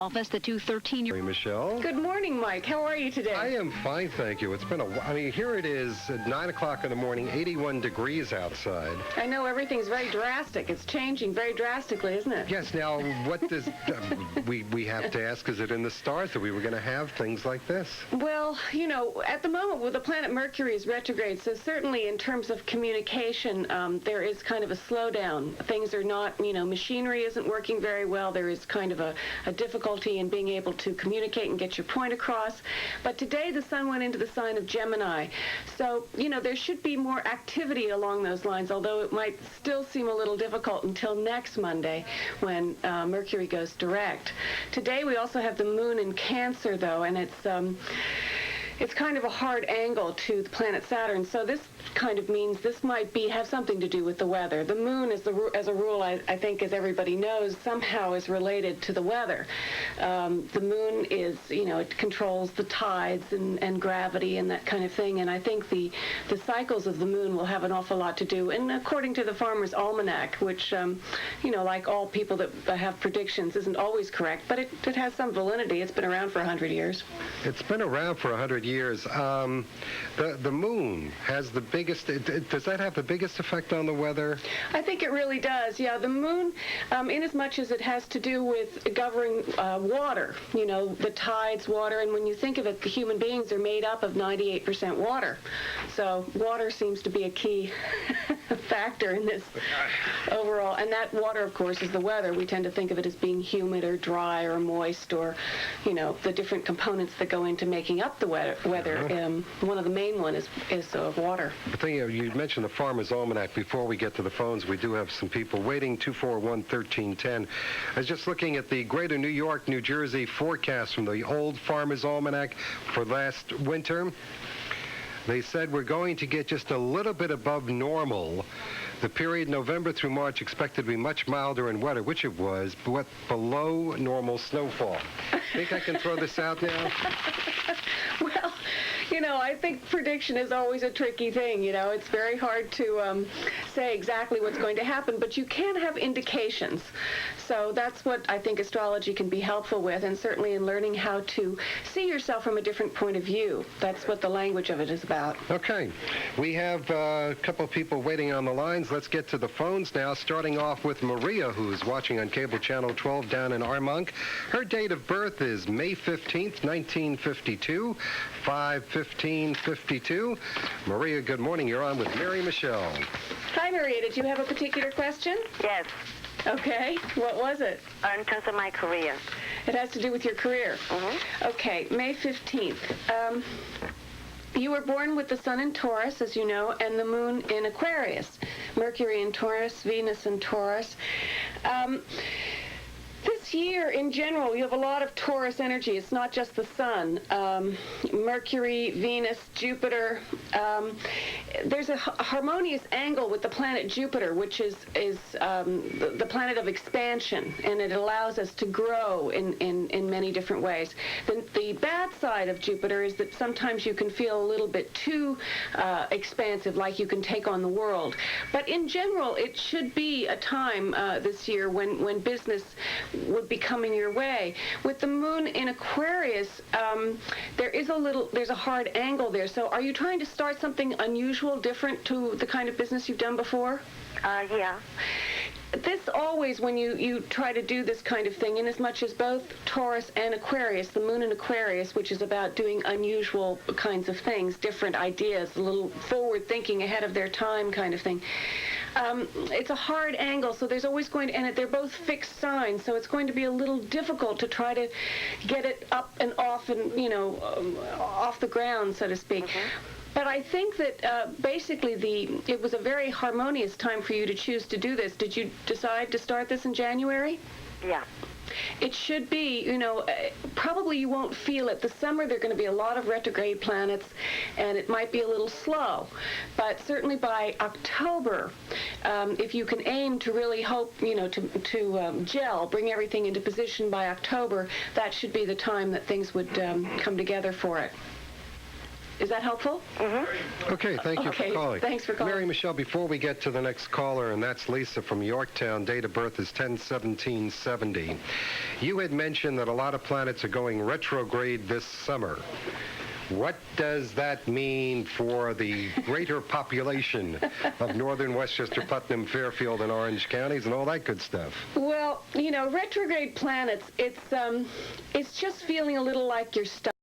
Office, the 213-year-old. Mary Michele. Good morning, Mike. How are you today? I am fine, thank you. It's been here it is at 9 o'clock in the morning, 81 degrees outside. I know everything's very drastic. It's changing very drastically, isn't it? Yes, now, what does, we have to ask, is it in the stars that we were going to have things like this? Well, you know, at the moment, with the planet Mercury is retrograde, so certainly in terms of communication, there is kind of a slowdown. Things are not, machinery isn't working very well. There is kind of a difficulty in being able to communicate and get your point across. But today the sun went into the sign of Gemini. So, there should be more activity along those lines, although it might still seem a little difficult until next Monday when Mercury goes direct. Today we also have the moon in Cancer, though, and it's kind of a hard angle to the planet Saturn. So this kind of means this might have something to do with the weather. The moon, as a rule, I think, as everybody knows, somehow is related to the weather. The moon is, it controls the tides and gravity and that kind of thing. And I think the cycles of the moon will have an awful lot to do. And according to the Farmer's Almanac, which, like all people that have predictions, isn't always correct, but it has some validity. It's been around for 100 years. It's been around for 100 years. The moon has the biggest, does that have the biggest effect on the weather? I think it really does, yeah. The moon, in as much as it has to do with governing water, the tides, water, and when you think of it, the human beings are made up of 98% water. So water seems to be a key factor in this overall. And that water, of course, is the weather. We tend to think of it as being humid or dry or moist or, the different components that go into making up the weather. One of the main one is water. The thing, you mentioned the Farmer's Almanac. Before we get to the phones, we do have some people waiting. 241-1310. I was just looking at the greater New York, New Jersey forecast from the old Farmer's Almanac for last winter. They said we're going to get just a little bit above normal. The period November through March expected to be much milder and wetter, which it was, but below normal snowfall. Think I can throw this out now? Well, I think prediction is always a tricky thing. It's very hard to say exactly what's going to happen, but you can have indications. So that's what I think astrology can be helpful with, and certainly in learning how to see yourself from a different point of view. That's what the language of it is about. Okay. We have a couple of people waiting on the lines. Let's get to the phones now, starting off with Maria, who's watching on cable channel 12 down in Armonk. Her date of birth is May 15th, 1952, 5/15/52. Maria, good morning. You're on with Mary Michele. Hi, Maria. Did you have a particular question? Yes, Okay. What was it? in terms of my career. It has to do with your career. Mm-hmm. Okay, May 15th. You were born with the sun in Taurus, as you know, and the moon in Aquarius. Mercury in Taurus, Venus in Taurus. This year, in general, you have a lot of Taurus energy. It's not just the sun. Mercury, Venus, Jupiter. There's a harmonious angle with the planet Jupiter, which is the planet of expansion, and it allows us to grow in many different ways. The bad side of Jupiter is that sometimes you can feel a little bit too expansive, like you can take on the world. But in general, it should be a time this year when business would be coming your way. With the moon in Aquarius, there's a hard angle there. So are you trying to start something unusual, different to the kind of business you've done before? Yeah. This always, when you try to do this kind of thing, in as much as both Taurus and Aquarius, the moon in Aquarius, which is about doing unusual kinds of things, different ideas, a little forward thinking ahead of their time kind of thing. It's a hard angle, so there's always going to, and they're both fixed signs, so it's going to be a little difficult to try to get it up and off and, off the ground, so to speak. Mm-hmm. But I think that basically it was a very harmonious time for you to choose to do this. Did you decide to start this in January? Yeah. It should be, probably you won't feel it. The summer, there are going to be a lot of retrograde planets, and it might be a little slow. But certainly by October, if you can aim to really hope, to gel, bring everything into position by October, that should be the time that things would come together for it. Is that helpful? Okay, thank you Okay, for calling. thanks for calling. Mary Michele, before we get to the next caller, and that's Lisa from Yorktown, date of birth is 10/17/70. You had mentioned that a lot of planets are going retrograde this summer. What does that mean for the greater population of northern Westchester, Putnam, Fairfield, and Orange counties and all that good stuff? Well, retrograde planets, it's just feeling a little like you're stuck.